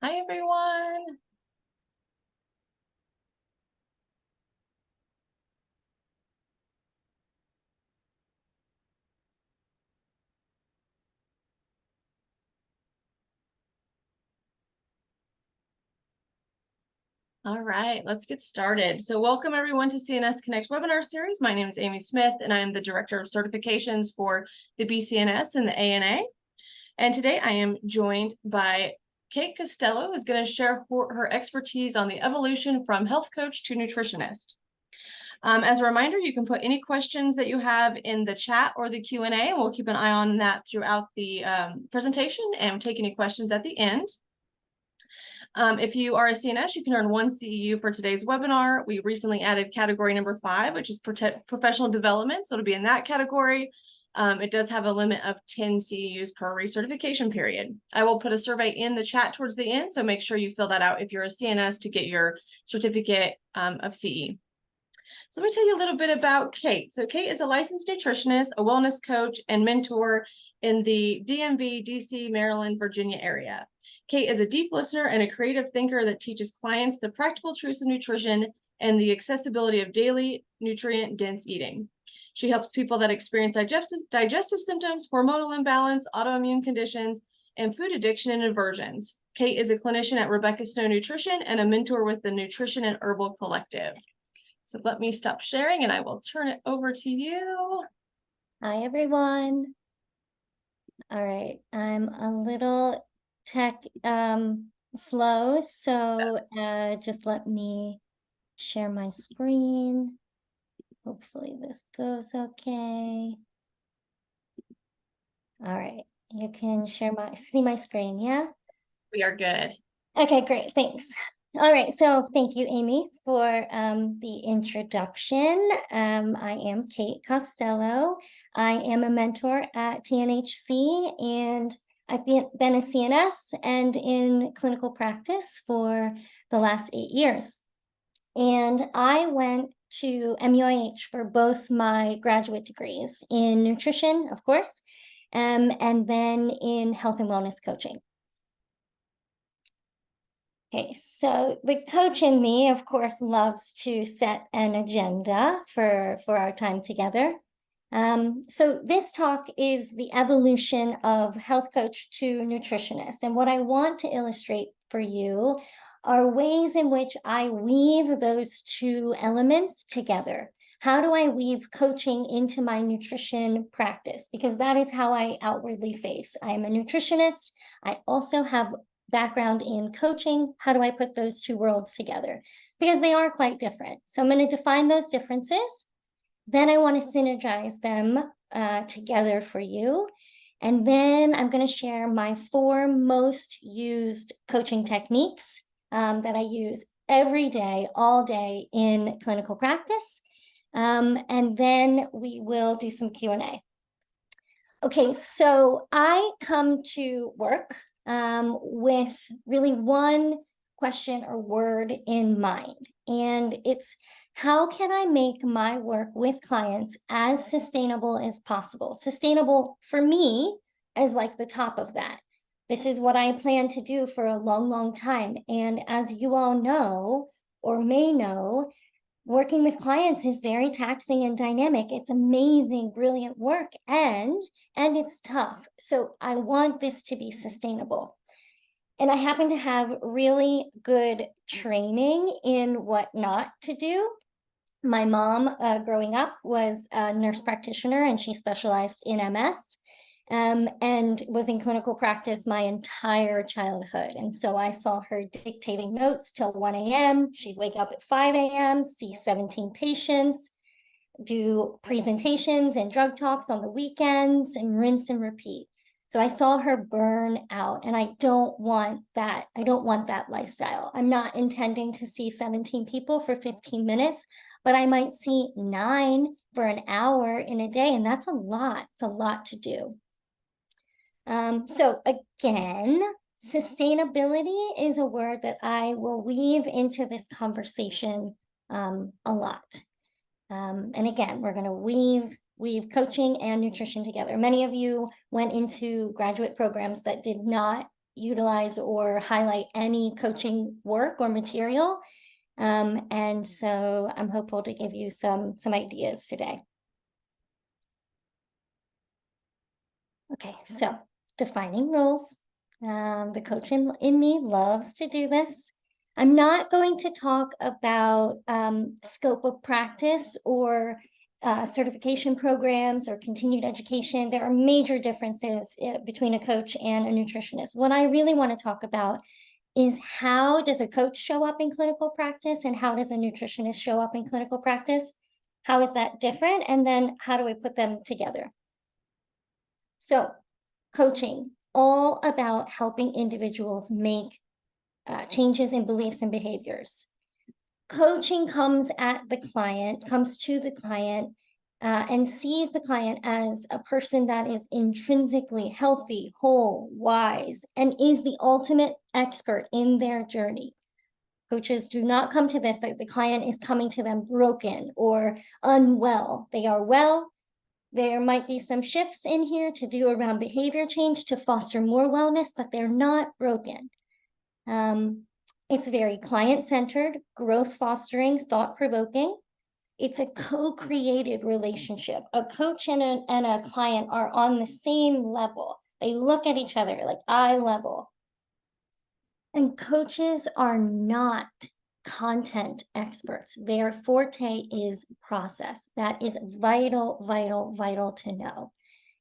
Hi, everyone. All right, let's get started. So welcome everyone to CNS Connect webinar series. My name is Amy Smith, and I am the Director of Certifications for the BCNS and the ANA. And today I am joined by Kate Costello, who is going to share her expertise on the evolution from health coach to nutritionist. As a reminder, you can put any questions that you have in the chat or the Q&A, and we'll keep an eye on that throughout the presentation and take any questions at the end. If you are a CNS, you can earn 1 CEU for today's webinar. We recently added category number 5, which is professional development. So it'll be in that category. It does have a limit of 10 CEUs per recertification period. I will put a survey in the chat towards the end, so make sure you fill that out if you're a CNS to get your certificate of CE. So let me tell you a little bit about Kate. So Kate is a licensed nutritionist, a wellness coach, and mentor in the DMV, DC, Maryland, Virginia area. Kate is a deep listener and a creative thinker that teaches clients the practical truths of nutrition and the accessibility of daily nutrient-dense eating. She helps people that experience digestive symptoms, hormonal imbalance, autoimmune conditions, and food addiction and aversions. Kate is a clinician at Rebecca Snow Nutrition and a mentor with the Nutrition and Herbal Collective. So let me stop sharing and I will turn it over to you. Hi, everyone. All right, I'm a little tech slow, so just let me share my screen. Hopefully this goes okay. All right, you can see my screen, yeah? We are good. Okay, great, thanks. All right, so thank you, Amy, for the introduction. I am Kate Costello. I am a mentor at TNHC, and I've been a CNS and in clinical practice for the last 8 years. And I went to MUIH for both my graduate degrees in nutrition, of course, and then in health and wellness coaching. Okay, so the coach in me, of course, loves to set an agenda for our time together. So this talk is the evolution of health coach to nutritionist. And what I want to illustrate for you are ways in which I weave those two elements together. How do I weave coaching into my nutrition practice? Because that is how I outwardly face. I am a nutritionist. I also have background in coaching. How do I put those two worlds together? Because they are quite different. So I'm going to define those differences. Then I want to synergize them together for you. And then I'm going to share my 4 most used coaching techniques that I use every day, all day in clinical practice. And then we will do some Q&A. Okay, so I come to work with really one question or word in mind. And it's, how can I make my work with clients as sustainable as possible? Sustainable for me is like the top of that. This is what I plan to do for a long, long time. And as you all know, or may know, working with clients is very taxing and dynamic. It's amazing, brilliant work, and it's tough. So I want this to be sustainable. And I happen to have really good training in what not to do. My mom, growing up, was a nurse practitioner, and she specialized in MS. And was in clinical practice my entire childhood. And so I saw her dictating notes till 1 a.m. She'd wake up at 5 a.m., see 17 patients, do presentations and drug talks on the weekends, and rinse and repeat. So I saw her burn out, and I don't want that. I don't want that lifestyle. I'm not intending to see 17 people for 15 minutes, but I might see 9 for an hour in a day, and that's a lot. It's a lot to do. So again, sustainability is a word that I will weave into this conversation a lot. And again, we're going to weave coaching and nutrition together. Many of you went into graduate programs that did not utilize or highlight any coaching work or material. And so I'm hopeful to give you some ideas today. Okay, so defining roles. The coach in me loves to do this. I'm not going to talk about scope of practice or certification programs or continued education. There are major differences between a coach and a nutritionist. What I really want to talk about is how does a coach show up in clinical practice and how does a nutritionist show up in clinical practice? How is that different? And then how do we put them together? So coaching, all about helping individuals make changes in beliefs and behaviors. Coaching comes to the client and sees the client as a person that is intrinsically healthy, whole, wise, and is the ultimate expert in their journey. Coaches do not come to this that the client is coming to them broken or unwell. They are well. There might be some shifts in here to do around behavior change to foster more wellness, but they're not broken. It's very client-centered, growth-fostering, thought-provoking. It's a co-created relationship. A coach and a client are on the same level. They look at each other like eye level. And coaches are not content experts. Their forte is process. That is vital, vital, vital to know.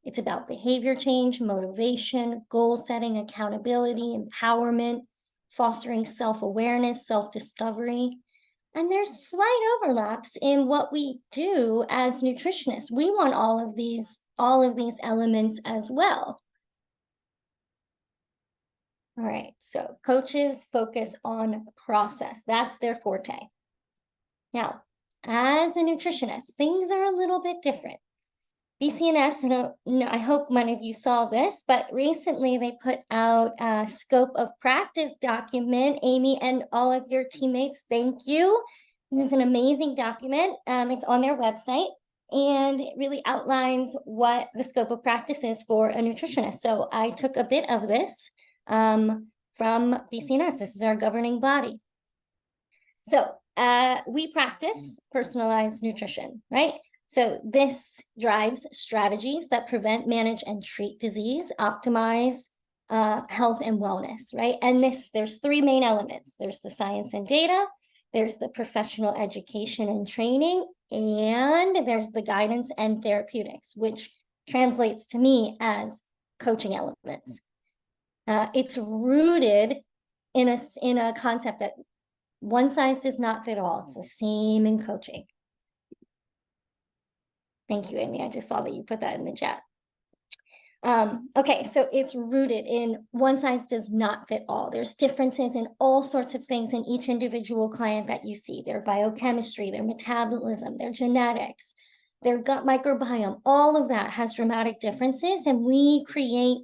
It's about behavior change, motivation, goal setting, accountability, empowerment, fostering self-awareness, self-discovery. And there's slight overlaps in what we do as nutritionists. We want all of these elements as well. All right, so coaches focus on process. That's their forte. Now, as a nutritionist, things are a little bit different. BCNS, and I hope many of you saw this, but recently they put out a scope of practice document. Amy and all of your teammates, thank you. This is an amazing document. It's on their website, and it really outlines what the scope of practice is for a nutritionist. So I took a bit of this from BCNS. This is our governing body. So we practice personalized nutrition, right? So this drives strategies that prevent, manage, and treat disease, optimize health and wellness, right? And there's three main elements. There's the science and data, there's the professional education and training, and there's the guidance and therapeutics, which translates to me as coaching elements. It's rooted in a concept that one size does not fit all. It's the same in coaching. Thank you, Amy. I just saw that you put that in the chat. Okay, so it's rooted in one size does not fit all. There's differences in all sorts of things in each individual client that you see. Their biochemistry, their metabolism, their genetics, their gut microbiome, all of that has dramatic differences, and we create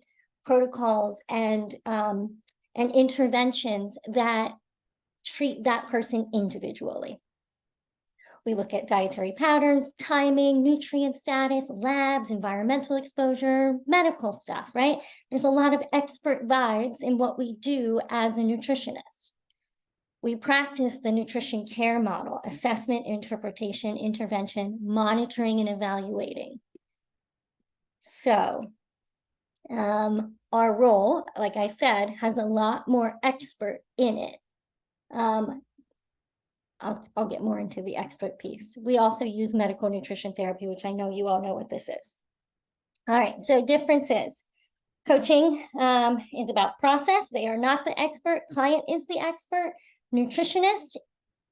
protocols and interventions that treat that person individually. We look at dietary patterns, timing, nutrient status, labs, environmental exposure, medical stuff, right? There's a lot of expert vibes in what we do as a nutritionist. We practice the nutrition care model: assessment, interpretation, intervention, monitoring, and evaluating. So our role, like I said, has a lot more expert in it. I'll get more into the expert piece. We also use medical nutrition therapy, which I know you all know what this is. All right, so differences. Coaching is about process. They are not the expert. Client is the expert. Nutritionist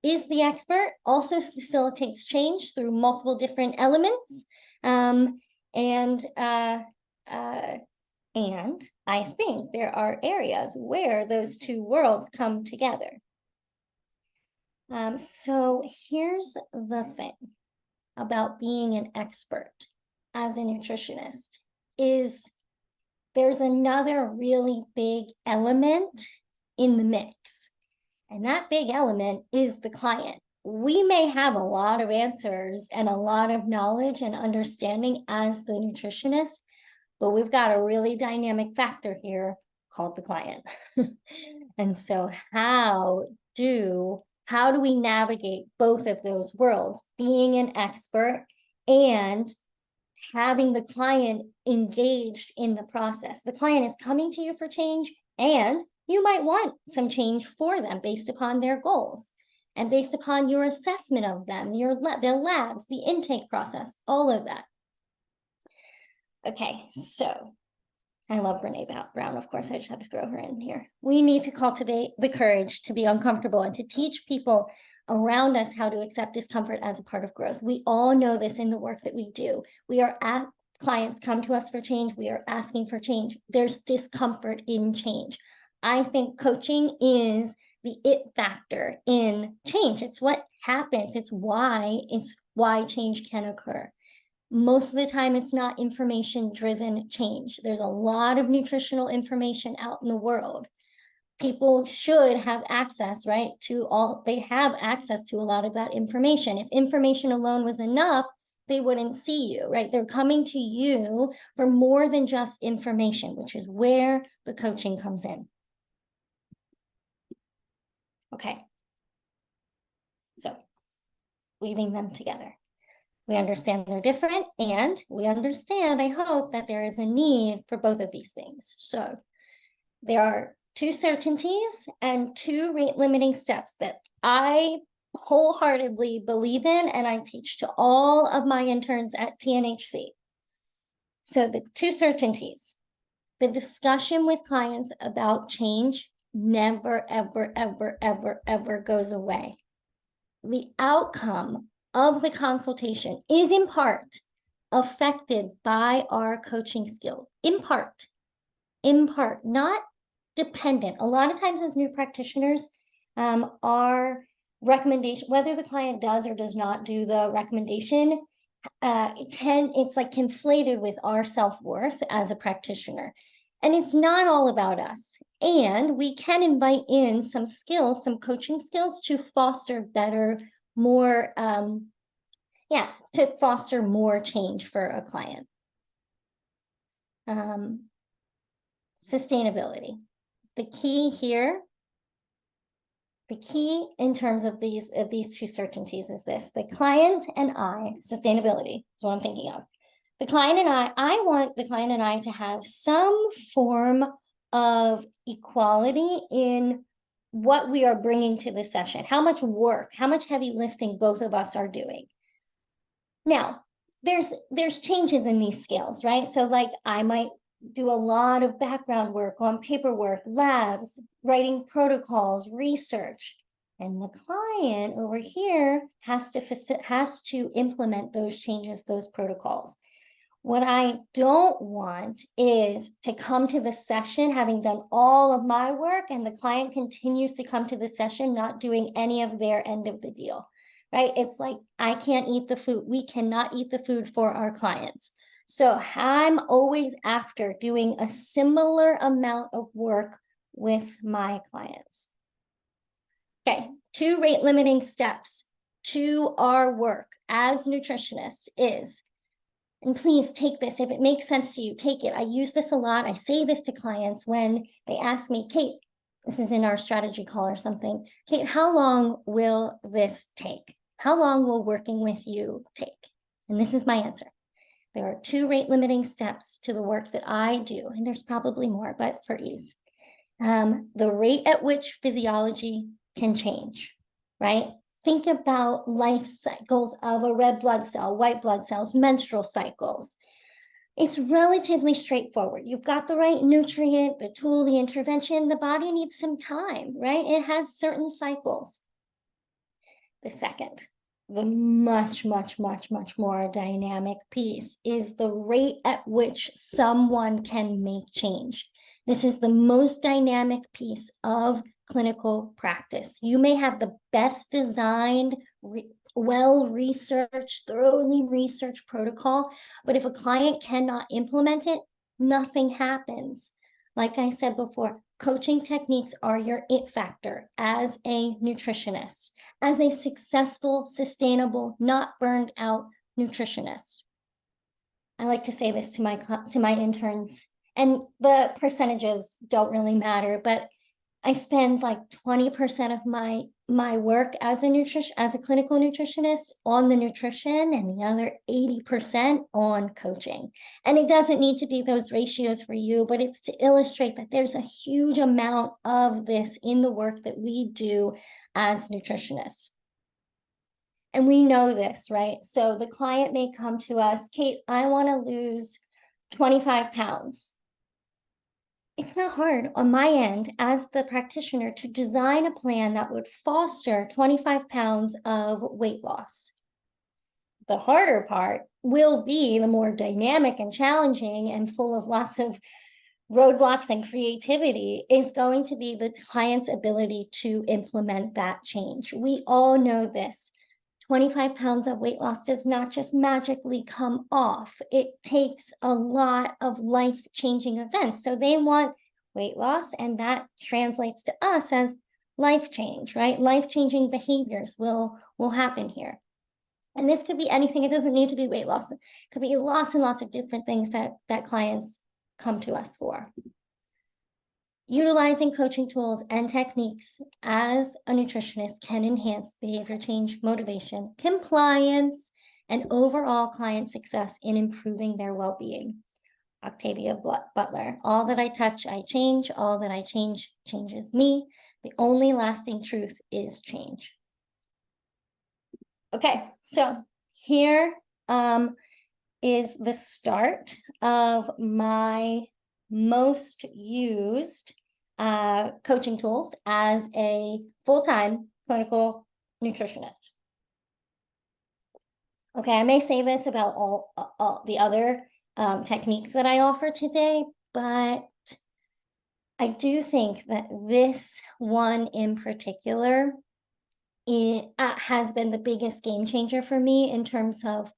is the expert, also facilitates change through multiple different elements. And I think there are areas where those two worlds come together. So here's the thing about being an expert as a nutritionist is there's another really big element in the mix. And that big element is the client. We may have a lot of answers and a lot of knowledge and understanding as the nutritionist, but we've got a really dynamic factor here called the client. And so how do we navigate both of those worlds, being an expert and having the client engaged in the process? The client is coming to you for change, and you might want some change for them based upon their goals and based upon your assessment of them, their labs, the intake process, all of that. Okay, so I love Brene Brown, of course, I just had to throw her in here. We need to cultivate the courage to be uncomfortable and to teach people around us how to accept discomfort as a part of growth. We all know this in the work that we do. Clients come to us for change. We are asking for change. There's discomfort in change. I think coaching is the it factor in change. It's what happens. It's why change can occur. Most of the time, it's not information-driven change. There's a lot of nutritional information out in the world. People should have access, right, they have access to a lot of that information. If information alone was enough, they wouldn't see you, right? They're coming to you for more than just information, which is where the coaching comes in. Okay. So, weaving them together. We understand they're different, and we understand, I hope, that there is a need for both of these things. So there are 2 certainties and 2 rate limiting steps that I wholeheartedly believe in, and I teach to all of my interns at TNHC. So the 2 certainties: the discussion with clients about change never, ever, ever, ever, ever goes away. The outcome of the consultation is in part affected by our coaching skills, in part, not dependent. A lot of times as new practitioners, our recommendation, whether the client does or does not do the recommendation, it's like conflated with our self-worth as a practitioner. And it's not all about us. And we can invite in some skills, some coaching skills to foster better, more, to foster more change for a client. Sustainability. The key here, the key in terms of these 2 certainties is this: the client and I, sustainability is what I'm thinking of. The client and I want the client and I to have some form of equality in what we are bringing to the session, how much work, how much heavy lifting both of us are doing. Now, there's changes in these scales, right? So like I might do a lot of background work on paperwork, labs, writing protocols, research, and the client over here has to implement those changes, those protocols. What I don't want is to come to the session having done all of my work and the client continues to come to the session not doing any of their end of the deal, right? It's like, I can't eat the food. We cannot eat the food for our clients. So I'm always after doing a similar amount of work with my clients. Okay, 2 rate limiting steps to our work as nutritionists is, and please take this, if it makes sense to you, take it. I use this a lot. I say this to clients when they ask me, Kate, this is in our strategy call or something, Kate, how long will this take? How long will working with you take? And this is my answer. There are 2 rate limiting steps to the work that I do, and there's probably more, but for ease. The rate at which physiology can change, right? Think about life cycles of a red blood cell, white blood cells, menstrual cycles. It's relatively straightforward. You've got the right nutrient, the tool, the intervention. The body needs some time, right? It has certain cycles. The second, the much, much, much, much more dynamic piece is the rate at which someone can make change. This is the most dynamic piece of clinical practice. You may have the best designed, well-researched, thoroughly researched protocol, but if a client cannot implement it, nothing happens. Like I said before, coaching techniques are your it factor as a nutritionist, as a successful, sustainable, not burned out nutritionist. I like to say this to my interns And the percentages don't really matter, but I spend like 20% of my work as a clinical nutritionist on the nutrition, and the other 80% on coaching. And it doesn't need to be those ratios for you, but it's to illustrate that there's a huge amount of this in the work that we do as nutritionists. And we know this, right? So the client may come to us, Kate, I want to lose 25 pounds. It's not hard on my end as the practitioner to design a plan that would foster 25 pounds of weight loss. The harder part will be the more dynamic and challenging and full of lots of roadblocks and creativity is going to be the client's ability to implement that change. We all know this. 25 pounds of weight loss does not just magically come off. It takes a lot of life-changing events. So they want weight loss, and that translates to us as life change, right? Life-changing behaviors will happen here. And this could be anything. It doesn't need to be weight loss. It could be lots and lots of different things that clients come to us for. Utilizing coaching tools and techniques as a nutritionist can enhance behavior change, motivation, compliance, and overall client success in improving their well-being. Octavia Butler, all that I touch, I change. All that I change changes me. The only lasting truth is change. Okay, so here is the start of my most used coaching tools as a full-time clinical nutritionist. Okay, I may say this about all the other techniques that I offer today, but I do think that this one in particular has been the biggest game changer for me in terms of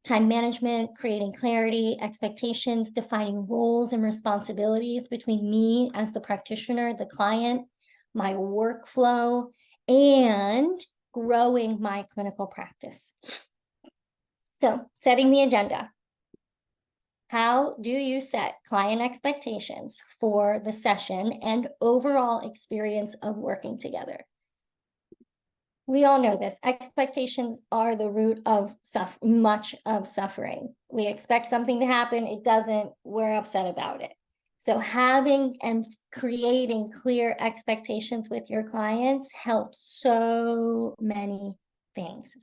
time management, creating clarity, expectations, defining roles and responsibilities between me as the practitioner, the client, my workflow, and growing my clinical practice. So, setting the agenda. How do you set client expectations for the session and overall experience of working together? We all know this. Expectations are the root of much of suffering. We expect something to happen, it doesn't, we're upset about it. So having and creating clear expectations with your clients helps so many things,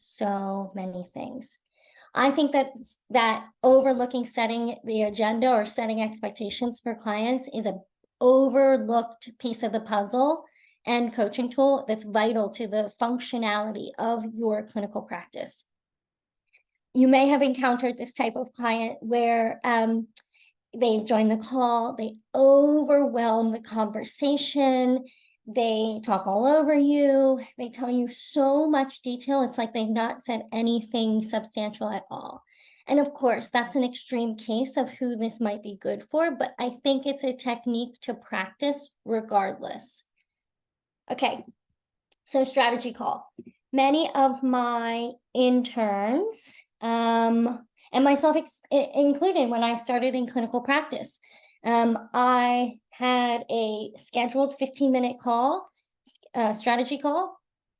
I think that overlooking setting the agenda or setting expectations for clients is an overlooked piece of the puzzle and coaching tool that's vital to the functionality of your clinical practice. You may have encountered this type of client where they join the call, they overwhelm the conversation, they talk all over you, they tell you so much detail, it's like they've not said anything substantial at all. And of course, that's an extreme case of who this might be good for, but I think it's a technique to practice regardless. Okay, so strategy call. Many of my interns, and myself included when I started in clinical practice, I had a scheduled 15-minute call, strategy call,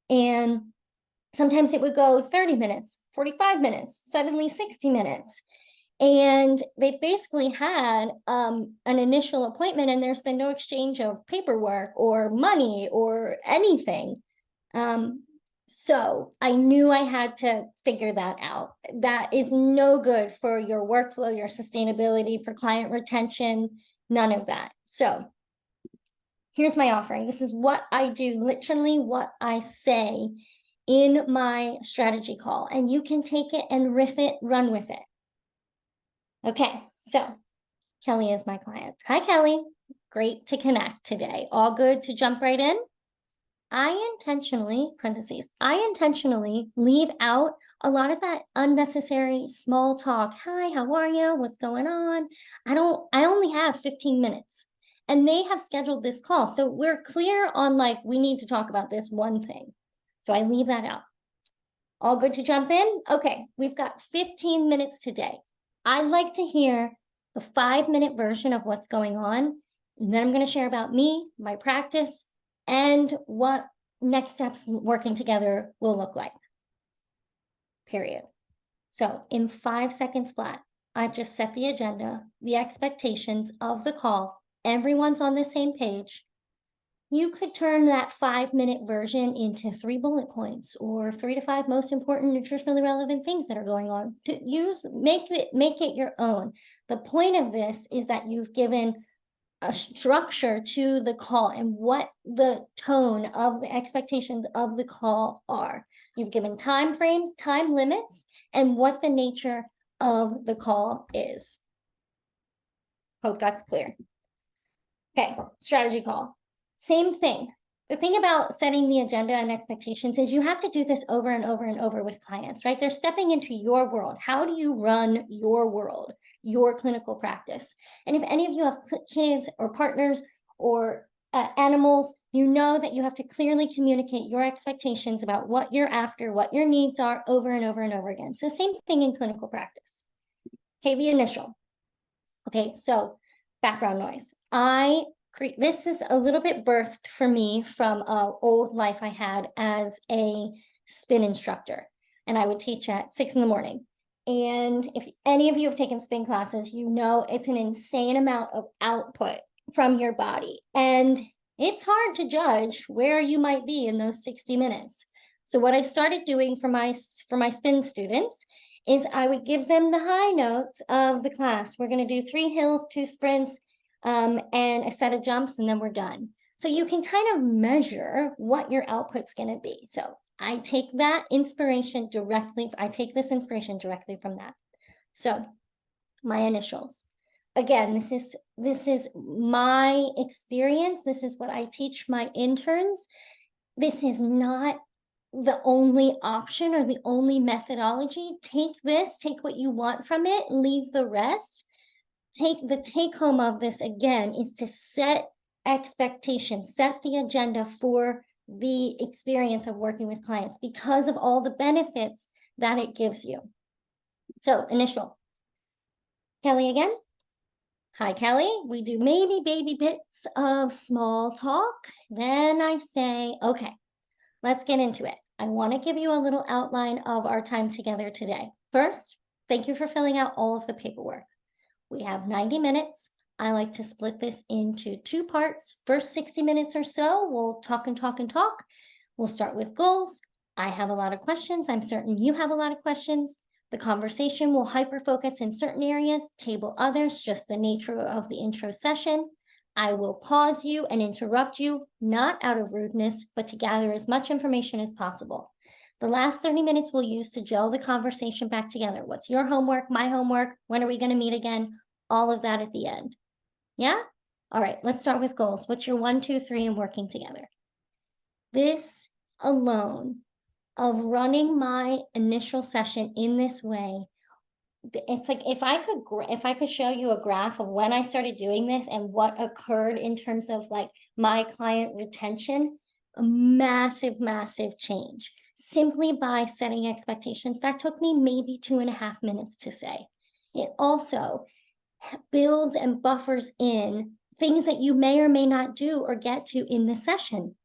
and sometimes it would go 30 minutes, 45 minutes, suddenly 60 minutes. And they basically had an initial appointment, and there's been no exchange of paperwork or money or anything. So I knew I had to figure that out. That is no good for your workflow, your sustainability, for client retention, none of that. So here's my offering. This is what I do, literally what I say in my strategy call, and you can take it and riff it, run with it. Okay, so Kelly is my client. Hi, Kelly. Great to connect today. All good to jump right in? I intentionally leave out a lot of that unnecessary small talk. Hi, how are you? What's going on? I only have 15 minutes. And they have scheduled this call. So we're clear on like, we need to talk about this one thing. So I leave that out. All good to jump in? Okay, we've got 15 minutes today. I'd like to hear the 5-minute version of what's going on. And then I'm going to share about me, my practice, and what next steps working together will look like. Period. So in 5 seconds flat, I've just set the agenda, the expectations of the call. Everyone's on the same page. You could turn that 5-minute version into 3 bullet points or 3 to 5 most important nutritionally relevant things that are going on. Make it your own. The point of this is that you've given a structure to the call and what the tone of the expectations of the call are. You've given time frames, time limits, and what the nature of the call is. Hope that's clear. Okay, strategy call. Same thing. The thing about setting the agenda and expectations is you have to do this over and over and over with clients, right? They're stepping into your world. How do you run your world, your clinical practice? And if any of you have kids or partners or animals, you know that you have to clearly communicate your expectations about what you're after, what your needs are over and over and over again. So same thing in clinical practice. Okay, the initial. Okay, so background noise. This is a little bit birthed for me from an old life I had as a spin instructor, and I would teach at 6 in the morning. And if any of you have taken spin classes, you know it's an insane amount of output from your body, and it's hard to judge where you might be in those 60 minutes. So what I started doing for my spin students is I would give them the high notes of the class. We're going to do 3 hills, 2 sprints, and a set of jumps, and then we're done. So you can kind of measure what your output's going to be. So I take this inspiration directly from that. So my initials. Again, this is my experience. This is what I teach my interns. This is not the only option or the only methodology. Take what you want from it, leave the rest. The take home of this again is to set expectations, set the agenda for the experience of working with clients because of all the benefits that it gives you. So initial. Kelly again. Hi, Kelly. We do maybe baby bits of small talk. Then I say, okay, let's get into it. I want to give you a little outline of our time together today. First, thank you for filling out all of the paperwork. We have 90 minutes. I like to split this into 2 parts. First 60 minutes or so, we'll talk and talk and talk. We'll start with goals. I have a lot of questions. I'm certain you have a lot of questions. The conversation will hyper-focus in certain areas, table others, just the nature of the intro session. I will pause you and interrupt you, not out of rudeness, but to gather as much information as possible. The last 30 minutes we'll use to gel the conversation back together. What's your homework, my homework? When are we going to meet again? All of that at the end. Yeah? All right, let's start with goals. What's your 1, 2, 3 in working together? This alone of running my initial session in this way, it's like if I could show you a graph of when I started doing this and what occurred in terms of like my client retention, a massive, massive change. Simply by setting expectations. That took me maybe 2.5 minutes to say. It also builds and buffers in things that you may or may not do or get to in the session.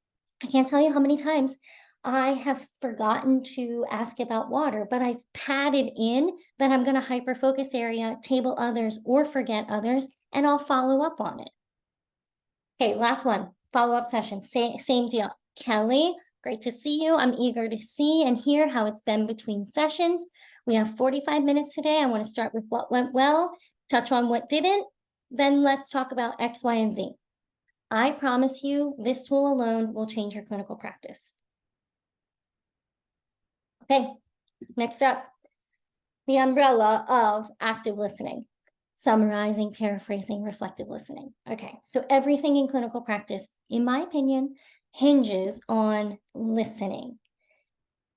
I can't tell you how many times I have forgotten to ask about water, but I've padded in that I'm going to hyper-focus area, table others, or forget others, and I'll follow up on it. Okay, last one, follow-up session, same deal. Kelly, great to see you. I'm eager to see and hear how it's been between sessions. We have 45 minutes today. I want to start with what went well, touch on what didn't, then let's talk about X, Y, and Z. I promise you, this tool alone will change your clinical practice. Okay, next up, the umbrella of active listening. Summarizing, paraphrasing, reflective listening. Okay, so everything in clinical practice, in my opinion, hinges on listening.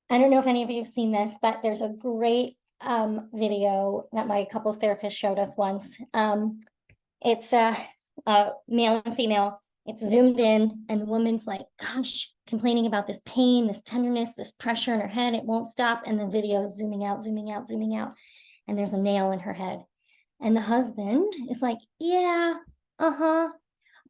I don't know if any of you have seen this, but there's a great video that my couples therapist showed us once. It's male and female. It's zoomed in, and the woman's like, gosh, complaining about this pain, this tenderness, this pressure in her head. It won't stop. And the video is zooming out, zooming out, zooming out. And there's a nail in her head. And the husband is like, yeah, uh-huh.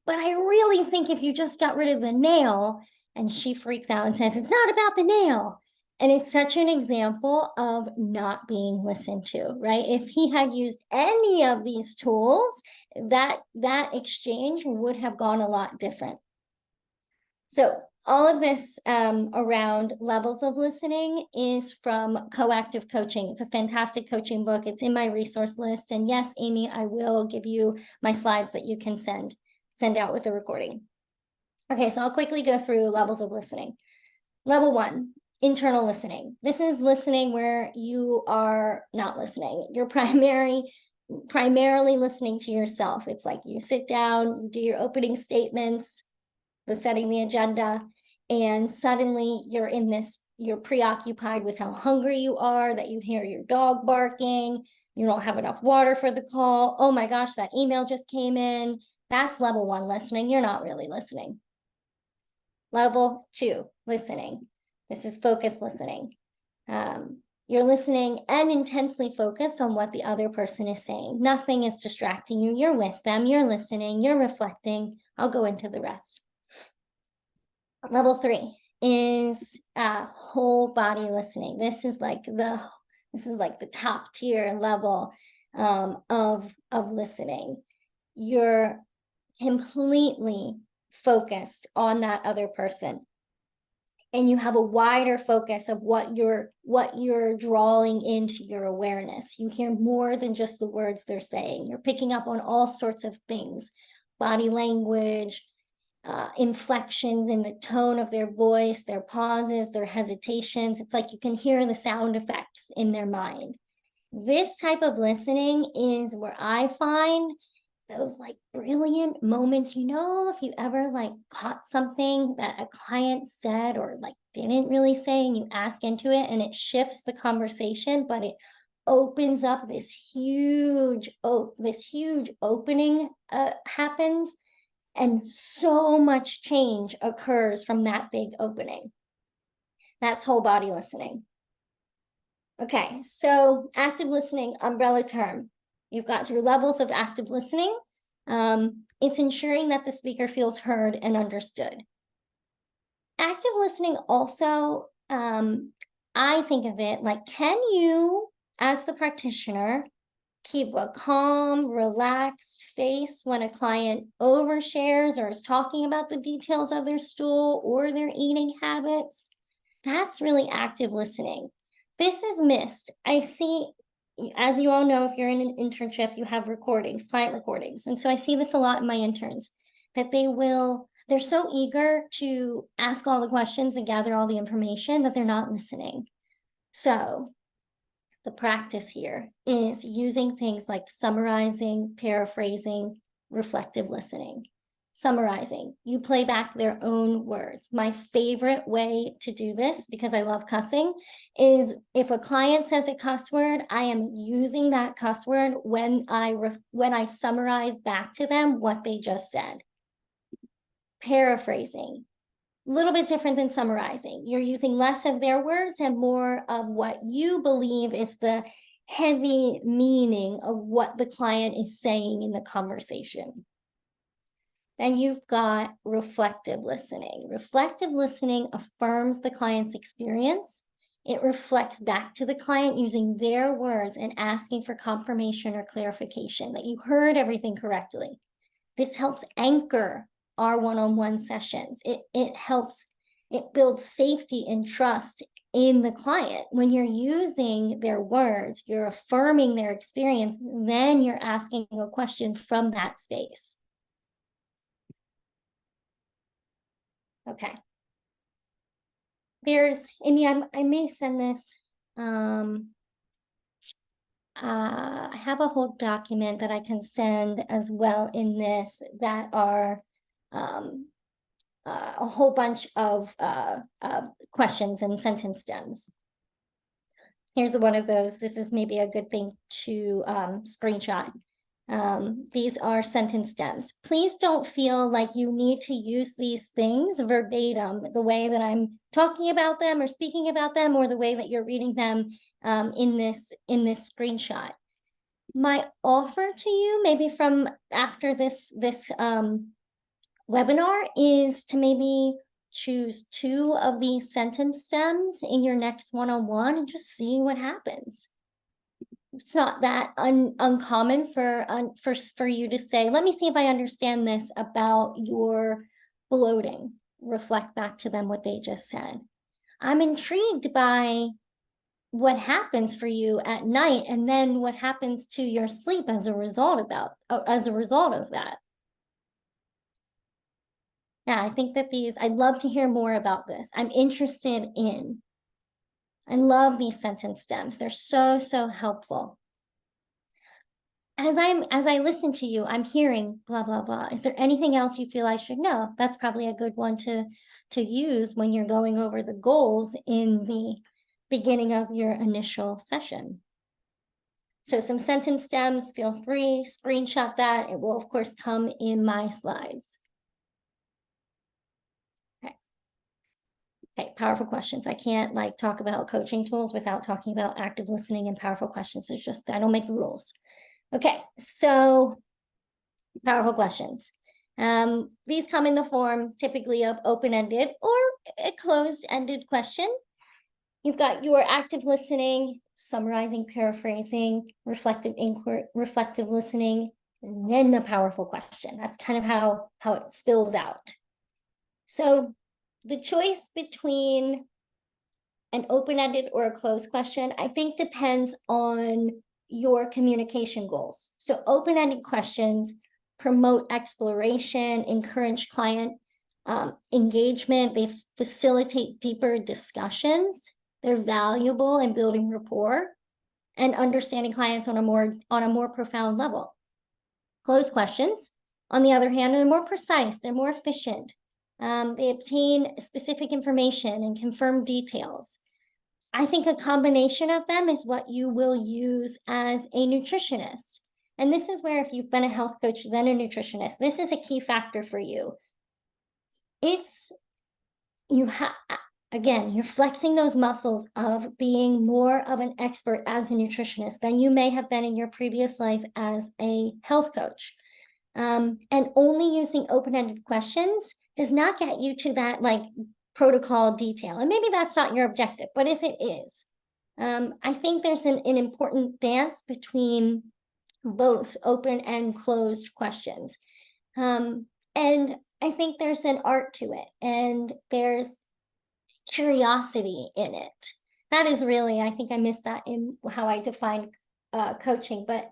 But I really think if you just got rid of the nail, and she freaks out and says, it's not about the nail. And it's such an example of not being listened to, right? If he had used any of these tools, that exchange would have gone a lot different. So all of this around levels of listening is from Coactive Coaching. It's a fantastic coaching book. It's in my resource list. And yes, Amy, I will give you my slides that you can send out with the recording. Okay, so I'll quickly go through levels of listening. Level 1, internal listening. This is listening where you are not listening. You're primarily listening to yourself. It's like you sit down, you do your opening statements, the setting the agenda, and suddenly you're preoccupied with how hungry you are, that you hear your dog barking, you don't have enough water for the call. Oh my gosh, that email just came in. That's level 1 listening. You're not really listening. Level 2, listening. This is focused listening. You're listening and intensely focused on what the other person is saying. Nothing is distracting you. You're with them. You're listening. You're reflecting. I'll go into the rest. Level 3 is whole body listening. This is like the top tier level of listening. You're completely focused on that other person, and you have a wider focus of what you're drawing into your awareness. You hear more than just the words they're saying. You're picking up on all sorts of things, body language, inflections in the tone of their voice, their pauses, their hesitations. It's like you can hear the sound effects in their mind. This type of listening is where I find those like brilliant moments. If you ever like caught something that a client said or like didn't really say, and you ask into it and it shifts the conversation, but it opens up this huge opening happens, and so much change occurs from that big opening. That's whole body listening. Okay, so active listening, umbrella term. You've got your levels of active listening. It's ensuring that the speaker feels heard and understood. Active listening also, I think of it like, can you, as the practitioner, keep a calm, relaxed face when a client overshares or is talking about the details of their stool or their eating habits? That's really active listening. This is missed. I see, as you all know, if you're in an internship, you have recordings, client recordings. And so I see this a lot in my interns, that they're so eager to ask all the questions and gather all the information that they're not listening. So the practice here is using things like summarizing, paraphrasing, reflective listening. Summarizing, you play back their own words. My favorite way to do this, because I love cussing, is if a client says a cuss word, I am using that cuss word when I summarize back to them what they just said. Paraphrasing, a little bit different than summarizing. You're using less of their words and more of what you believe is the heavy meaning of what the client is saying in the conversation. Then you've got reflective listening. Reflective listening affirms the client's experience. It reflects back to the client using their words and asking for confirmation or clarification that you heard everything correctly. This helps anchor our one-on-one sessions. It builds safety and trust in the client. When you're using their words, you're affirming their experience, then you're asking a question from that space. Okay. Amy, I may send this. I have a whole document that I can send as well in this that are a whole bunch of questions and sentence stems. Here's one of those. This is maybe a good thing to screenshot. These are sentence stems. Please don't feel like you need to use these things verbatim, the way that I'm talking about them or speaking about them, or the way that you're reading them in this screenshot. My offer to you, maybe from after this webinar, is to maybe choose 2 of these sentence stems in your next one-on-one and just see what happens. It's not that uncommon for you to say, let me see if I understand this about your bloating. Reflect back to them what they just said. I'm intrigued by what happens for you at night, and then what happens to your sleep as a result of that. Yeah, I think that I'd love to hear more about this. I'm interested in. I love these sentence stems. They're so, so helpful. As I listen to you, I'm hearing blah, blah, blah. Is there anything else you feel I should know? That's probably a good one to use when you're going over the goals in the beginning of your initial session. So some sentence stems, feel free, screenshot that. It will, of course, come in my slides. Okay, powerful questions. I can't talk about coaching tools without talking about active listening and powerful questions. It's just, I don't make the rules. Okay, so powerful questions. These come in the form typically of open-ended or a closed-ended question. You've got your active listening, summarizing, paraphrasing, reflective inquiry, reflective listening, and then the powerful question. That's kind of how it spills out. So the choice between an open-ended or a closed question, I think, depends on your communication goals. So open-ended questions promote exploration, encourage client engagement. They facilitate deeper discussions. They're valuable in building rapport and understanding clients on a more profound level. Closed questions, on the other hand, are more precise. They're more efficient. They obtain specific information and confirm details. I think a combination of them is what you will use as a nutritionist. And this is where, if you've been a health coach, then a nutritionist, this is a key factor for you. Again, you're flexing those muscles of being more of an expert as a nutritionist than you may have been in your previous life as a health coach. And only using open-ended questions does not get you to that protocol detail. And maybe that's not your objective, but if it is, I think there's an important dance between both open and closed questions. And I think there's an art to it, and there's curiosity in it. That is really, I think I missed that in how I define coaching, but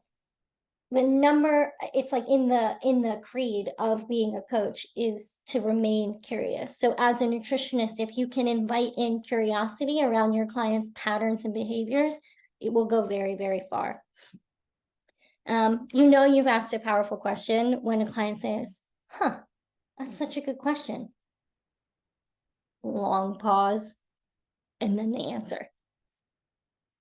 it's in the creed of being a coach is to remain curious. So as a nutritionist, if you can invite in curiosity around your clients' patterns and behaviors, it will go very, very far. You've asked a powerful question when a client says, that's such a good question. Long pause, and then the answer.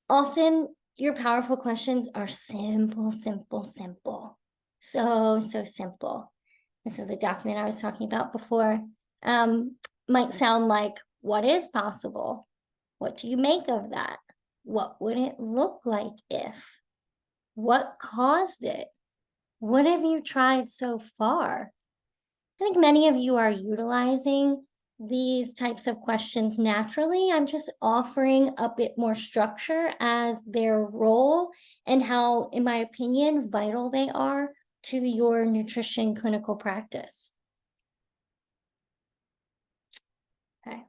Often your powerful questions are simple, simple, simple. So simple. This is the document I was talking about before. Might sound like, what is possible? What do you make of that? What would it look like if? What caused it? What have you tried so far? I think many of you are utilizing these types of questions naturally. I'm just offering a bit more structure as their role and how, in my opinion, vital they are to your nutrition clinical practice. Okay.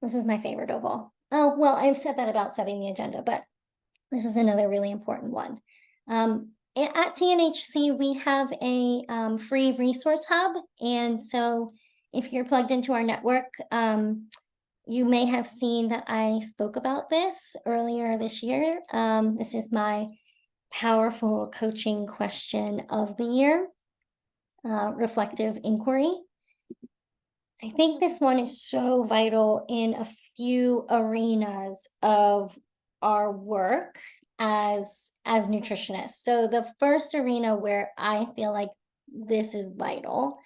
This is my favorite of all. Oh, well, I've said that about setting the agenda, but this is another really important one. At TNHC, we have a free resource hub. And so if you're plugged into our network, you may have seen that I spoke about this earlier this year. This is my powerful coaching question of the year, reflective inquiry. I think this one is so vital in a few arenas of our work as nutritionists. So the first arena where I feel like this is vital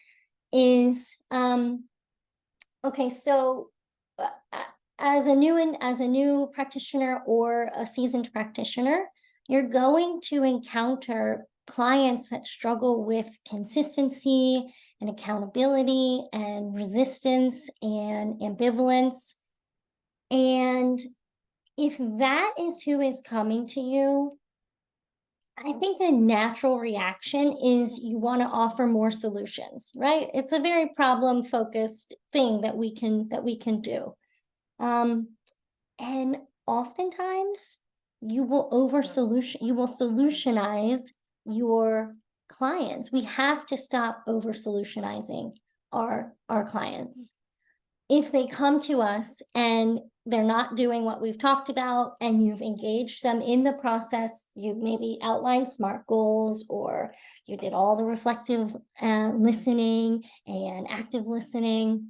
is okay, so as a new practitioner or a seasoned practitioner, you're going to encounter clients that struggle with consistency and accountability and resistance and ambivalence. And if that is who is coming to you, I think the natural reaction is you want to offer more solutions, right? It's a very problem-focused thing that we can do. And oftentimes you will solutionize your clients. We have to stop over solutionizing our clients. If they come to us and they're not doing what we've talked about and you've engaged them in the process, you maybe outlined SMART goals, or you did all the reflective listening and active listening,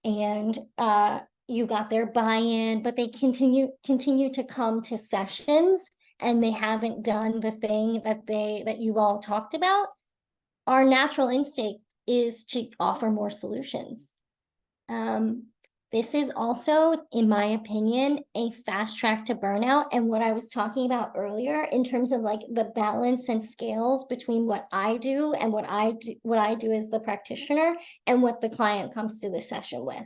and you got their buy-in, but they continue to come to sessions and they haven't done the thing that you all talked about, our natural instinct is to offer more solutions. This is also, in my opinion, a fast track to burnout. And what I was talking about earlier in terms of like the balance and scales between what I do and what I do as the practitioner and what the client comes to the session with.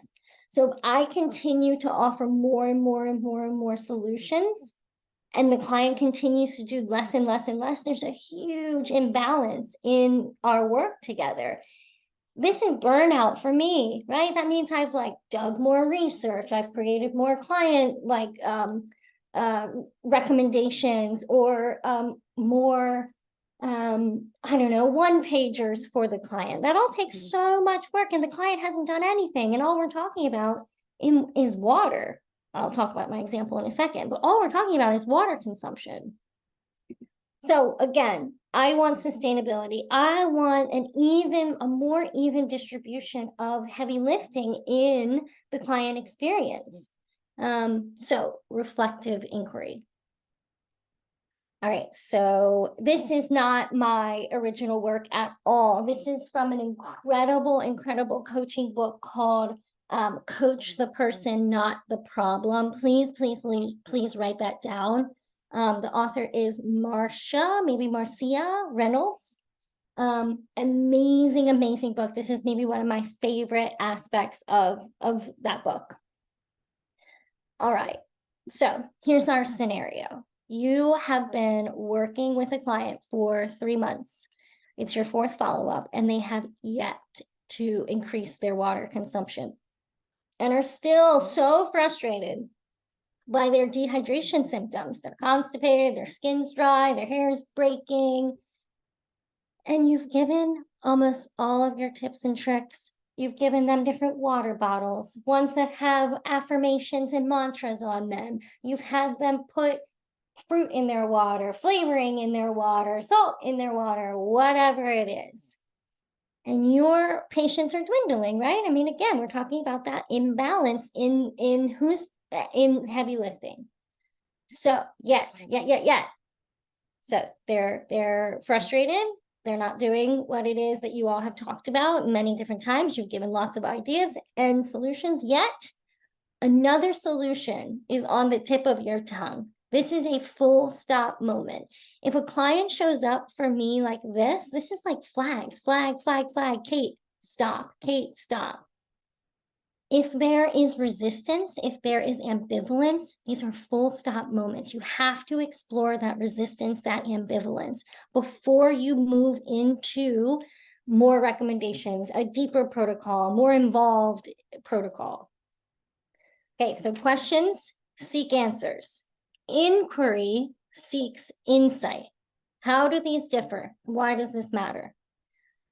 So if I continue to offer more and more and more and more solutions, and the client continues to do less and less and less, there's a huge imbalance in our work together. This is burnout for me, right? That means I've like dug more research, I've created more client recommendations, or more I don't know, one-pagers for the client. That all takes so much work, and the client hasn't done anything, and all we're talking about is water. I'll talk about my example in a second, but all we're talking about is water consumption. So again, I want sustainability. I want a more even distribution of heavy lifting in the client experience. So reflective inquiry. All right, so this is not my original work at all. This is from an incredible coaching book called Coach the Person, Not the Problem. Please write that down. The author is Marcia Reynolds. Amazing book. This is maybe one of my favorite aspects of that book. All right, so here's our scenario. You have been working with a client for 3 months. It's your 4th follow-up, and they have yet to increase their water consumption and are still so frustrated by their dehydration symptoms. They're constipated, their skin's dry, their hair is breaking. And you've given almost all of your tips and tricks. You've given them different water bottles, ones that have affirmations and mantras on them. You've had them put fruit in their water, flavoring in their water, salt in their water, whatever it is. And your patients are dwindling, right? I mean, again, we're talking about that imbalance in who's in heavy lifting. So yet. So they're frustrated. They're not doing what it is that you all have talked about many different times. You've given lots of ideas and solutions, yet another solution is on the tip of your tongue. This is a full stop moment. If a client shows up for me like this is like flags, flag, Kate, stop, Kate, stop. If there is resistance, if there is ambivalence, these are full stop moments. You have to explore that resistance, that ambivalence, before you move into more recommendations, a deeper protocol, more involved protocol. Okay, so questions seek answers. Inquiry seeks insight. How do these differ? Why does this matter?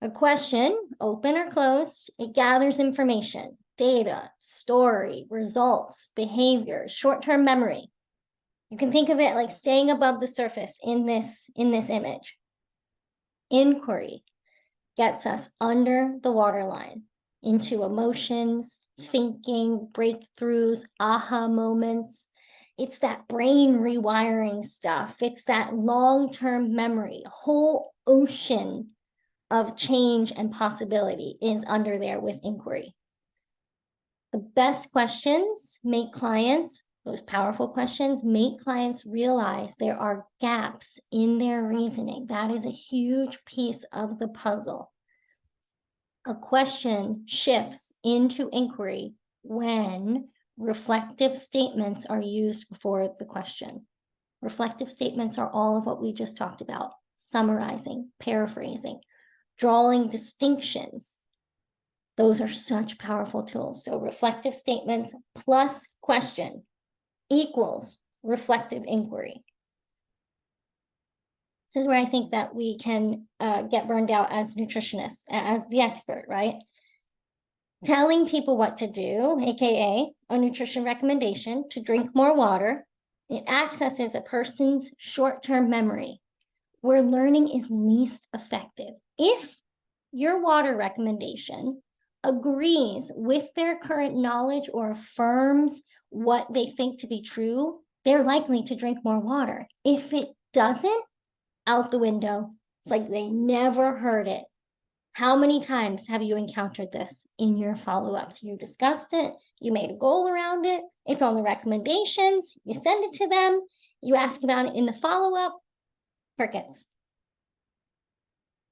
A question, open or closed, it gathers information, data, story, results, behavior, short-term memory. You can think of it like staying above the surface in this image. Inquiry gets us under the waterline into emotions, thinking, breakthroughs, aha moments. It's that brain rewiring stuff. It's that long-term memory. A whole ocean of change and possibility is under there with inquiry. The best questions make clients, those powerful questions, make clients realize there are gaps in their reasoning. That is a huge piece of the puzzle. A question shifts into inquiry when reflective statements are used before the question. Reflective statements are all of what we just talked about: summarizing, paraphrasing, drawing distinctions. Those are such powerful tools. So reflective statements plus question equals reflective inquiry. This is where I think that we can get burned out as nutritionists, as the expert, right? Telling people what to do, aka a nutrition recommendation to drink more water, it accesses a person's short-term memory where learning is least effective. If your water recommendation agrees with their current knowledge or affirms what they think to be true, they're likely to drink more water. If it doesn't, out the window. It's like they never heard it. How many times have you encountered this in your follow-ups? You discussed it, you made a goal around it, it's on the recommendations, you send it to them, you ask about it in the follow-up, crickets.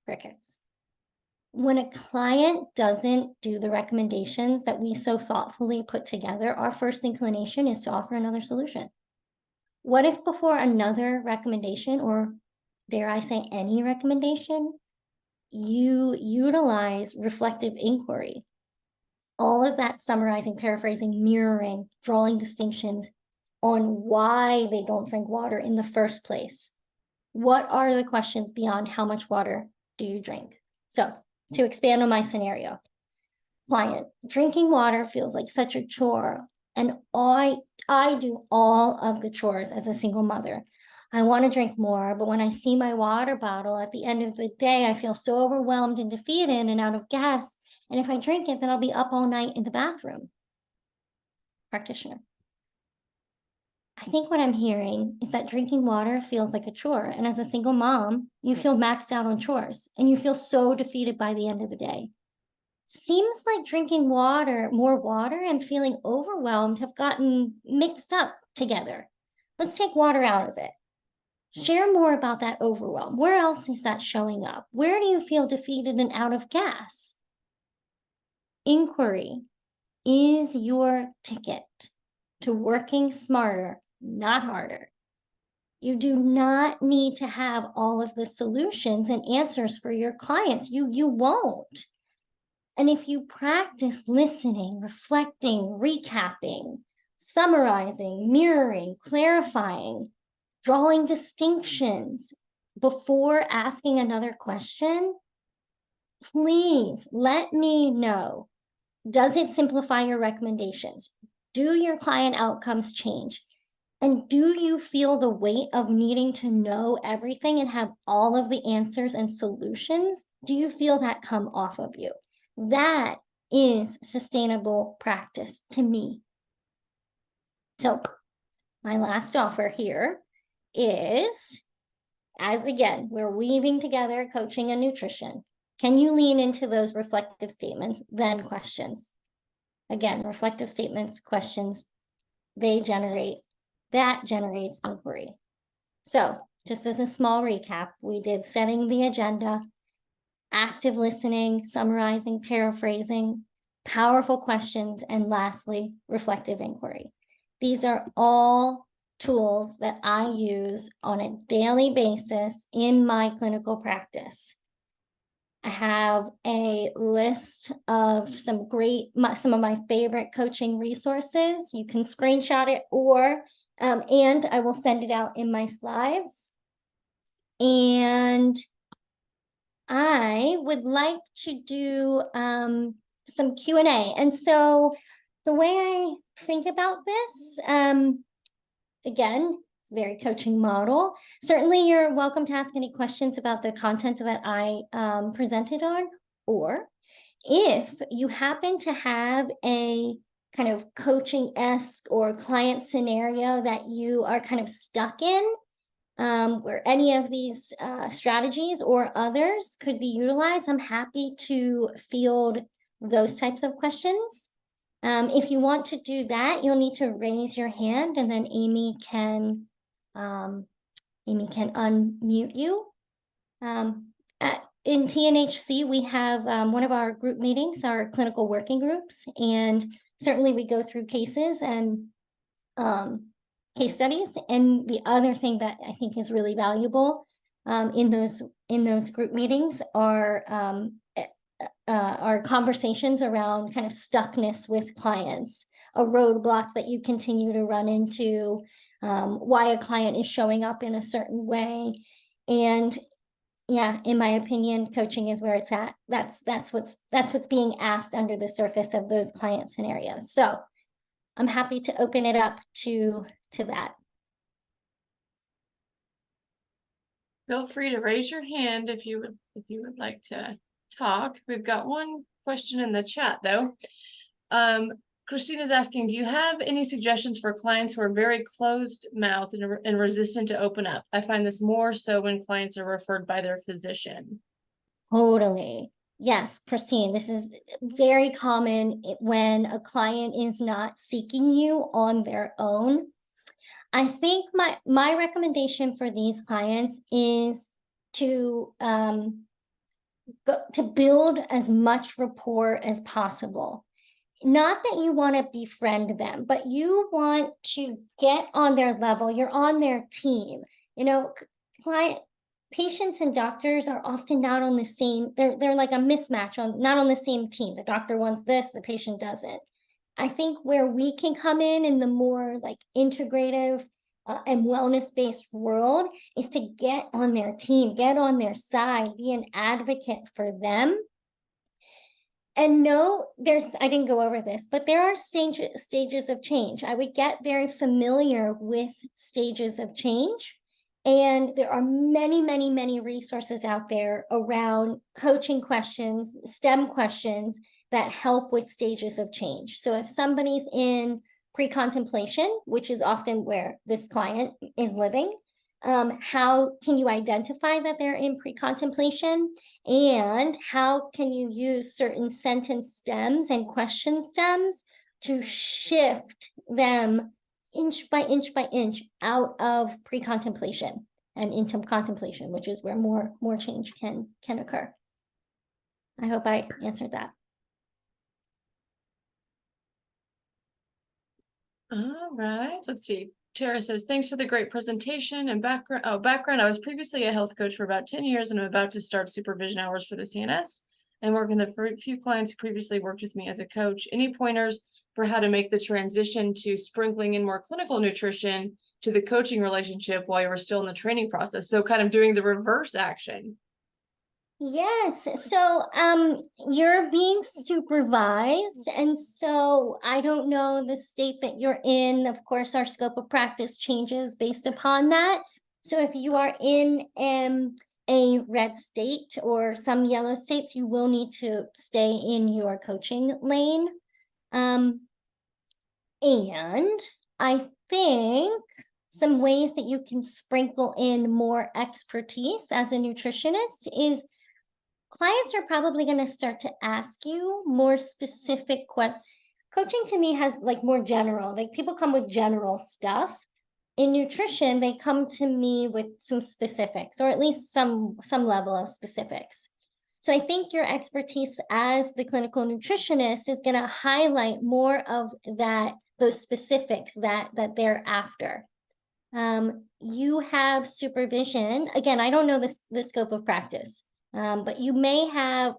Crickets. When a client doesn't do the recommendations that we so thoughtfully put together, our first inclination is to offer another solution. What if before another recommendation, or dare I say any recommendation, you utilize reflective inquiry? All of that summarizing, paraphrasing, mirroring, drawing distinctions on why they don't drink water in the first place. What are the questions beyond how much water do you drink? So to expand on my scenario, client, drinking water feels like such a chore, and I do all of the chores as a single mother. I want to drink more, but when I see my water bottle at the end of the day, I feel so overwhelmed and defeated and out of gas. And if I drink it, then I'll be up all night in the bathroom. Practitioner. I think what I'm hearing is that drinking water feels like a chore. And as a single mom, you feel maxed out on chores and you feel so defeated by the end of the day. Seems like drinking more water and feeling overwhelmed have gotten mixed up together. Let's take water out of it. Share more about that overwhelm. Where else is that showing up? Where do you feel defeated and out of gas? Inquiry is your ticket to working smarter, not harder. You do not need to have all of the solutions and answers for your clients. You won't. And if you practice listening, reflecting, recapping, summarizing, mirroring, clarifying, drawing distinctions before asking another question, please let me know. Does it simplify your recommendations? Do your client outcomes change? And do you feel the weight of needing to know everything and have all of the answers and solutions? Do you feel that come off of you? That is sustainable practice to me. So my last offer here is, as again, we're weaving together coaching and nutrition. Can you lean into those reflective statements, then questions? Again, reflective statements, questions, that generates inquiry. So just as a small recap, we did setting the agenda, active listening, summarizing, paraphrasing, powerful questions, and lastly, reflective inquiry. These are all tools that I use on a daily basis in my clinical practice. I have a list of some of my favorite coaching resources. You can screenshot it and I will send it out in my slides. And I would like to do some Q&A. And so the way I think about this, again, it's a very coaching model. Certainly you're welcome to ask any questions about the content that I presented on, or if you happen to have a kind of coaching-esque or client scenario that you are kind of stuck in, where any of these strategies or others could be utilized, I'm happy to field those types of questions. If you want to do that, you'll need to raise your hand, and then Amy can unmute you. In TNHC, we have one of our group meetings, our clinical working groups, and certainly we go through cases and case studies. And the other thing that I think is really valuable in those group meetings are conversations around kind of stuckness with clients, a roadblock that you continue to run into, why a client is showing up in a certain way. And yeah, in my opinion, coaching is where it's at. That's what's being asked under the surface of those client scenarios. So I'm happy to open it up to that. Feel free to raise your hand if you would like to talk. We've got one question in the chat though. Christina's asking, do you have any suggestions for clients who are very closed-mouthed and resistant to open up? I find this more so when clients are referred by their physician. Totally. Yes, Christine, this is very common when a client is not seeking you on their own. I think my recommendation for these clients is to build as much rapport as possible. Not that you want to befriend them, but you want to get on their level. You're on their team. You know, patients and doctors are often not on the same, they're like a mismatch, not on the same team. The doctor wants this, the patient doesn't. I think where we can come in the more like integrative and wellness-based world is to get on their team, get on their side, be an advocate for them. And no, I didn't go over this, but there are stages of change. I would get very familiar with stages of change. And there are many, many, many resources out there around coaching questions, STEM questions that help with stages of change. So if somebody's in pre-contemplation, which is often where this client is living, how can you identify that they're in pre-contemplation, and how can you use certain sentence stems and question stems to shift them inch by inch by inch out of pre-contemplation and into contemplation, which is where more change can occur. I hope I answered that. All right, let's see. Tara says, thanks for the great presentation and background. Oh, background. I was previously a health coach for about 10 years and I'm about to start supervision hours for the CNS. I'm working with a few clients who previously worked with me as a coach. Any pointers for how to make the transition to sprinkling in more clinical nutrition to the coaching relationship while you were still in the training process? So kind of doing the reverse action. Yes, so you're being supervised, and so I don't know the state that you're in. Of course, our scope of practice changes based upon that. So if you are in a red state or some yellow states, you will need to stay in your coaching lane. And I think some ways that you can sprinkle in more expertise as a nutritionist is clients are probably going to start to ask you more specific questions. Coaching to me has like more general, like people come with general stuff. In nutrition, they come to me with some specifics, or at least some level of specifics. So I think your expertise as the clinical nutritionist is going to highlight more of those specifics that they're after. You have supervision. Again, I don't know the scope of practice. But you may have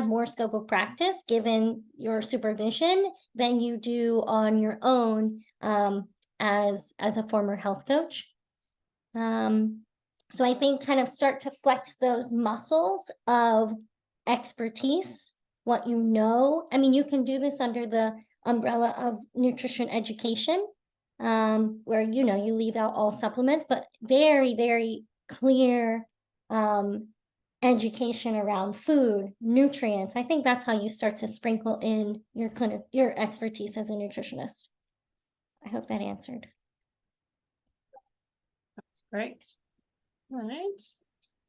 more scope of practice given your supervision than you do on your own as a former health coach. So I think kind of start to flex those muscles of expertise, what you know. I mean, you can do this under the umbrella of nutrition education, where you leave out all supplements, but very, very clear education around food, nutrients. I think that's how you start to sprinkle in your expertise as a nutritionist. I hope that answered. That's great. All right.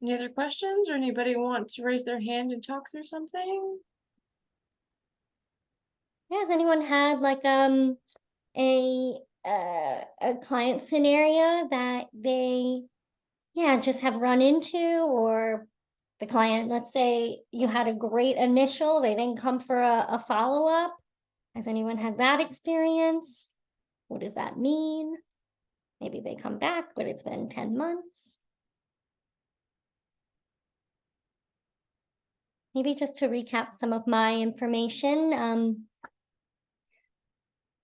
Any other questions, or anybody want to raise their hand and talk through something? Has anyone had like a client scenario that they just have run into, or the client, let's say you had a great initial, they didn't come for a follow-up? Has anyone had that experience? What does that mean? Maybe they come back, but it's been 10 months. Maybe just to recap some of my information,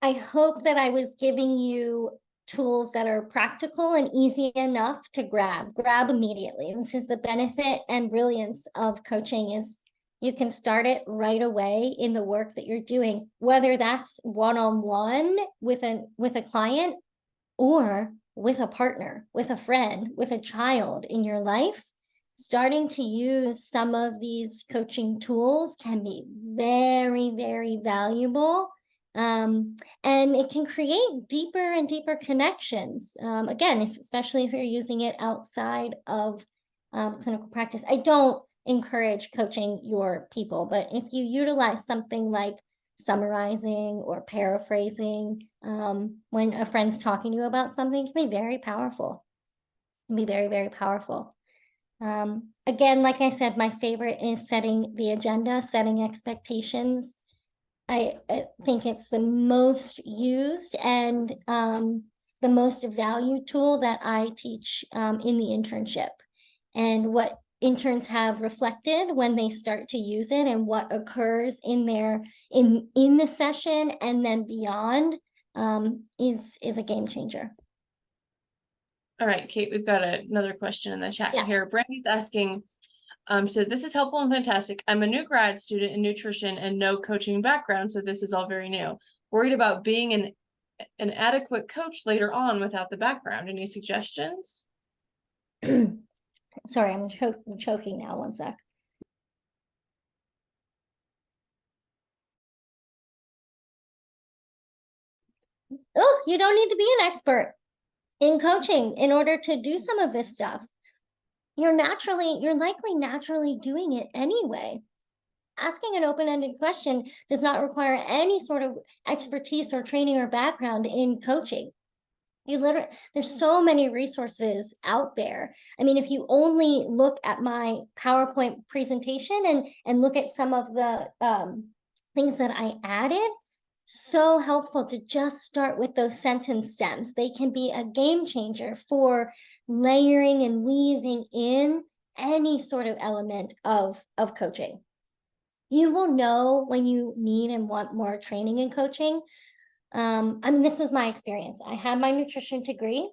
I hope that I was giving you tools that are practical and easy enough to grab immediately. This is the benefit and brilliance of coaching, is you can start it right away in the work that you're doing, whether that's one-on-one with a client, or with a partner, with a friend, with a child in your life. Starting to use some of these coaching tools can be very, very valuable. And it can create deeper and deeper connections. Again, especially if you're using it outside of clinical practice. I don't encourage coaching your people, but if you utilize something like summarizing or paraphrasing when a friend's talking to you about something, can be very powerful. Can be very, very powerful. Again, like I said, my favorite is setting the agenda, setting expectations. I think it's the most used and the most valued tool that I teach in the internship. And what interns have reflected when they start to use it, and what occurs in the session and then beyond, is a game changer. All right, Kate, we've got another question in the chat here. Brandy's asking, so this is helpful and fantastic. I'm a new grad student in nutrition and no coaching background, so this is all very new. Worried about being an adequate coach later on without the background. Any suggestions? Sorry, I'm choking now. One sec. Oh, you don't need to be an expert in coaching in order to do some of this stuff. You're likely naturally doing it anyway. Asking an open-ended question does not require any sort of expertise or training or background in coaching. There's so many resources out there. I mean, if you only look at my PowerPoint presentation and look at some of the things that I added, so helpful to just start with those sentence stems. They can be a game changer for layering and weaving in any sort of element of coaching. You will know when you need and want more training in coaching. I mean, this was my experience. I had my nutrition degree.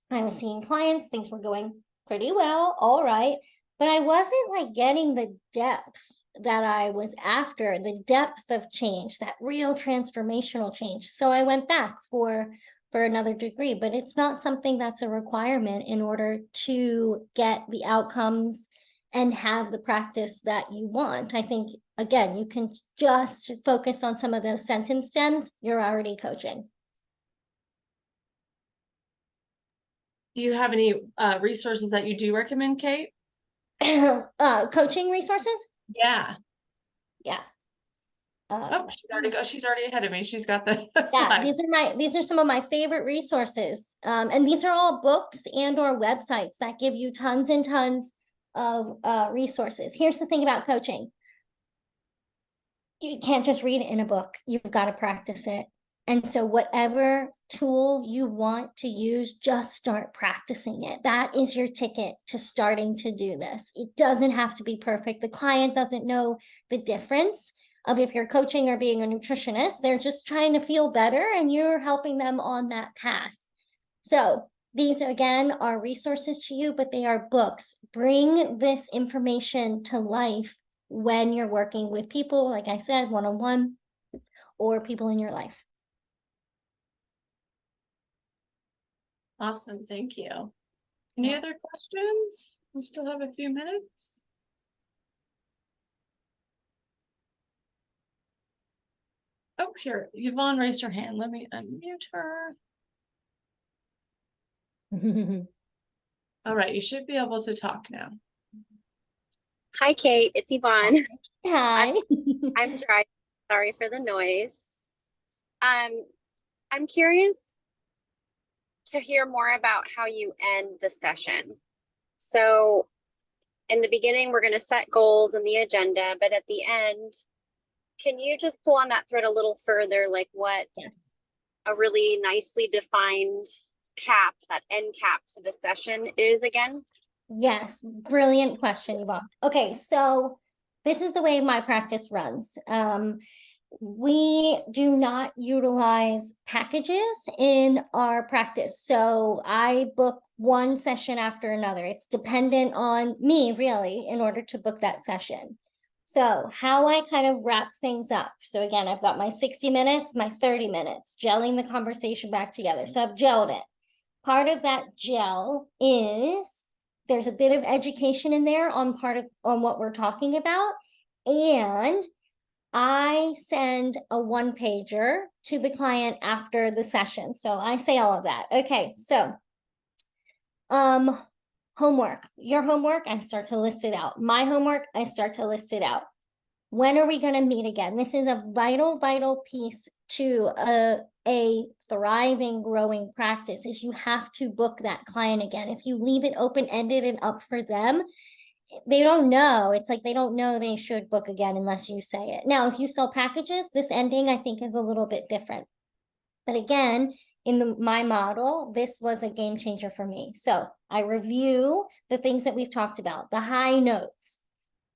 I was seeing clients, things were going pretty well, all right, but I wasn't like getting the depth that I was after, the depth of change, that real transformational change. So I went back for another degree, but it's not something that's a requirement in order to get the outcomes and have the practice that you want. I think, again, you can just focus on some of those sentence stems, you're already coaching. Do you have any resources that you do recommend, Kate? Coaching resources? Yeah. Yeah. Oh, she's already ahead of me. She's got the Yeah, slide. these are some of my favorite resources. And these are all books and or websites that give you tons and tons of resources. Here's the thing about coaching. You can't just read it in a book. You've got to practice it. And so whatever tool you want to use, just start practicing it. That is your ticket to starting to do this. It doesn't have to be perfect. The client doesn't know the difference of if you're coaching or being a nutritionist. They're just trying to feel better, and you're helping them on that path. So these, again, are resources to you, but they are books. Bring this information to life when you're working with people, like I said, one-on-one, or people in your life. Awesome, thank you. Any other questions? We still have a few minutes. Oh, here, Yvonne raised her hand. Let me unmute her. All right, you should be able to talk now. Hi, Kate. It's Yvonne. Hi. I'm driving, Sorry for the noise. I'm curious to hear more about how you end the session. So in the beginning, we're going to set goals and the agenda, but at the end, can you just pull on that thread a little further, like what Yes. a really nicely defined cap, that end cap to the session is again? Yes, brilliant question, Yvonne. Okay, so this is the way my practice runs. We do not utilize packages in our practice. So I book one session after another. It's dependent on me, really, in order to book that session. So how I kind of wrap things up. So again, I've got my 60 minutes, my 30 minutes, gelling the conversation back together. So I've gelled it. Part of that gel is there's a bit of education in there on what we're talking about. And I send a one pager to the client after the session. So I say all of that. Okay, so homework. Your homework, I start to list it out. My homework, I start to list it out. When are we going to meet again? This is a vital, vital piece to a thriving, growing practice is you have to book that client again. If you leave it open-ended and up for them, they don't know. It's like they don't know they should book again unless you say it. Now, if you sell packages, this ending I think is a little bit different. But again, in my model, this was a game changer for me. So I review the things that we've talked about, the high notes,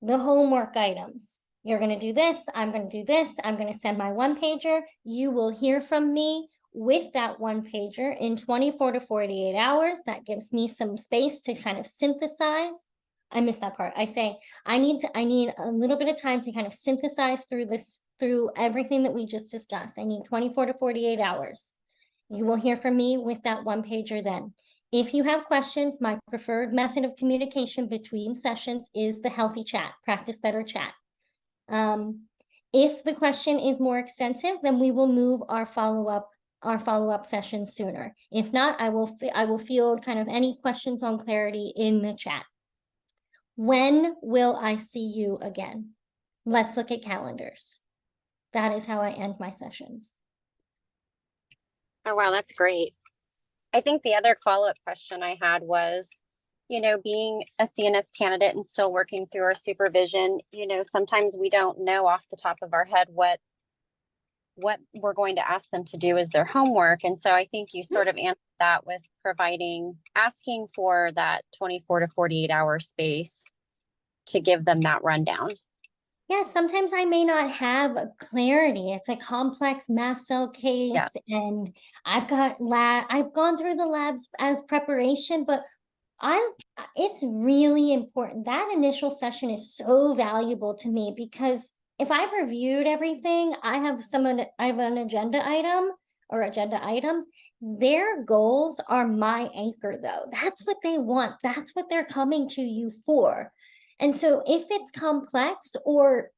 the homework items. You're going to do this. I'm going to do this. I'm going to send my one pager. You will hear from me with that one pager in 24 to 48 hours. That gives me some space to kind of synthesize. I missed that part. I say I need a little bit of time to kind of synthesize through everything that we just discussed. I need 24 to 48 hours. You will hear from me with that one pager then. If you have questions, my preferred method of communication between sessions is the healthy chat, practice better chat. If the question is more extensive, then we will move our follow-up session sooner. If not, I will field kind of any questions on clarity in the chat. When will I see you again? Let's look at calendars. That is how I end my sessions. Oh, wow, that's great. I think the other follow-up question I had was, being a CNS candidate and still working through our supervision, sometimes we don't know off the top of our head what we're going to ask them to do as their homework. And so I think you sort of answered that with asking for that 24 to 48 hour space to give them that rundown. Yeah, sometimes I may not have clarity. It's a complex mast cell case, and I've gone through the labs as preparation, but it's really important. That initial session is so valuable to me because if I've reviewed everything, I have an agenda item or agenda items. Their goals are my anchor though. That's what they want. That's what they're coming to you for. And so if it's complex or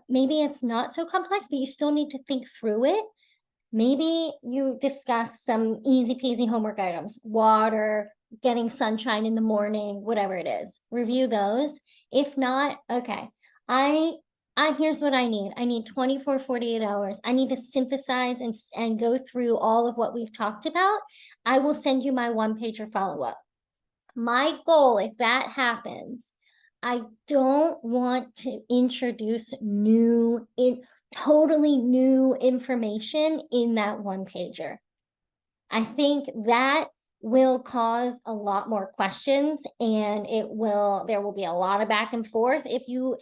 maybe it's not so complex, but you still need to think through it, maybe you discuss some easy peasy homework items, water, getting sunshine in the morning, whatever it is. Review those. If not, okay, here's what I need. I need 24, 48 hours. I need to synthesize and go through all of what we've talked about. I will send you my one pager follow-up. My goal, if that happens, I don't want to introduce totally new information in that one pager. I think that will cause a lot more questions, and there will be a lot of back and forth if you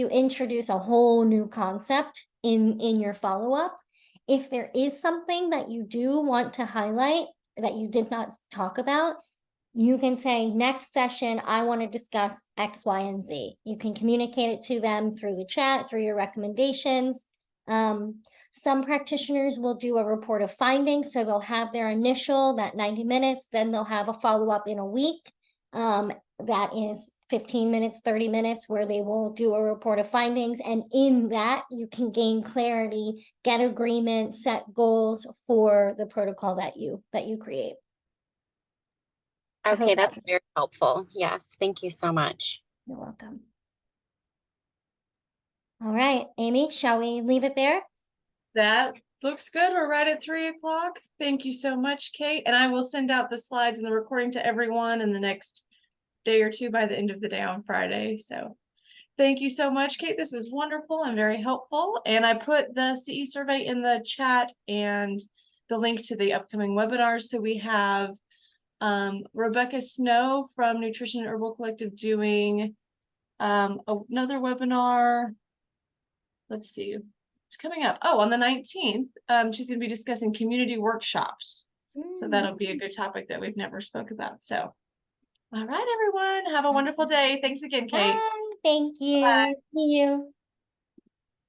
introduce a whole new concept in your follow-up. If there is something that you do want to highlight that you did not talk about, you can say next session, I want to discuss X, Y, and Z. You can communicate it to them through the chat, through your recommendations. Some practitioners will do a report of findings. So they'll have their initial, that 90 minutes, then they'll have a follow-up in a week. That is 15 minutes, 30 minutes, where they will do a report of findings. And in that, you can gain clarity, get agreement, set goals for the protocol that you create. Okay, that's very helpful. Yes, thank you so much. You're welcome. All right, Amy, shall we leave it there? That looks good. We're right at 3 o'clock. Thank you so much, Kate. And I will send out the slides and the recording to everyone in the next day or two by the end of the day on Friday. So thank you so much, Kate. This was wonderful and very helpful. And I put the CE survey in the chat and the link to the upcoming webinars. So we have Rebecca Snow from Nutrition and Herbal Collective doing another webinar. Let's see. It's coming up. Oh, on the 19th, she's going to be discussing community workshops. So that'll be a good topic that we've never spoke about. So, all right, everyone, have a wonderful day. Thanks again, Kate. Bye. Thank you. Bye. See you.